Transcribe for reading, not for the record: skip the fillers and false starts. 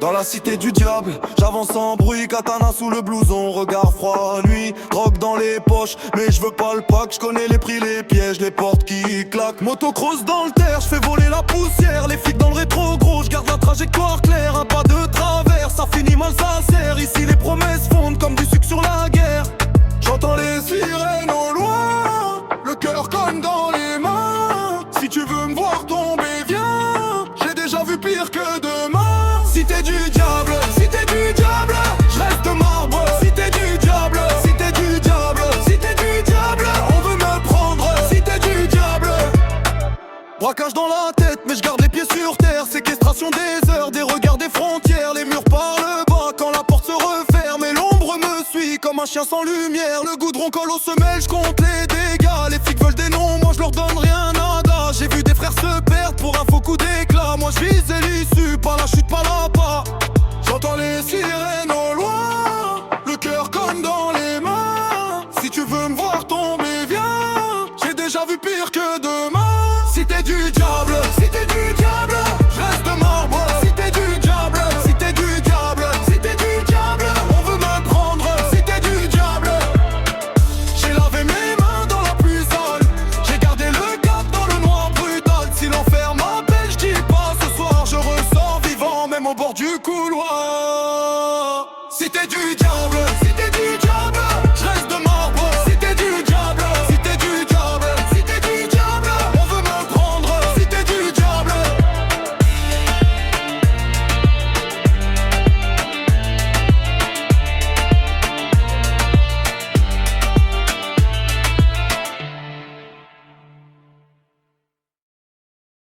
Dans la cité du diable, j'avance sans bruit, katana sous le blouson, regard froid, nuit, drogue dans les poches, mais je veux pas le pack, je connais les prix, les pièges, les portes qui claquent. Motocross dans le terre, je fais voler la poussière, les flics dans le rétro gros, je garde la trajectoire claire, un pas de travers, ça finit mal, ça sert, ici les promesses fondent comme du sucre sur la guerre. J'entends les sirènes au loin, le cœur cogne dans les mains, si tu veux me voir tomber, viens, j'ai déjà vu pire que demain. Cité du diable, cité du diable, je reste de marbre. Cité du diable, cité du diable, cité du diable, on veut me prendre. Cité du diable. Braquage dans la tête, mais je garde les pieds sur terre. Séquestration des heures, des regards des frontières. Les murs parlent bas quand la porte se referme. Et l'ombre me suit comme un chien sans lumière. Le goudron colle aux semelles, je compte les dégâts. Les flics veulent des noms, moi je leur donne rien nada. J'ai vu des frères se perdre pour un faux coup d'éclat. Moi je visais l'issue, pas la chute, pas la pas. J'entends les sirènes au loin, le cœur cogne dans les mains. Si tu veux me voir tomber, viens, j'ai déjà vu pire que demain. Cité du diable.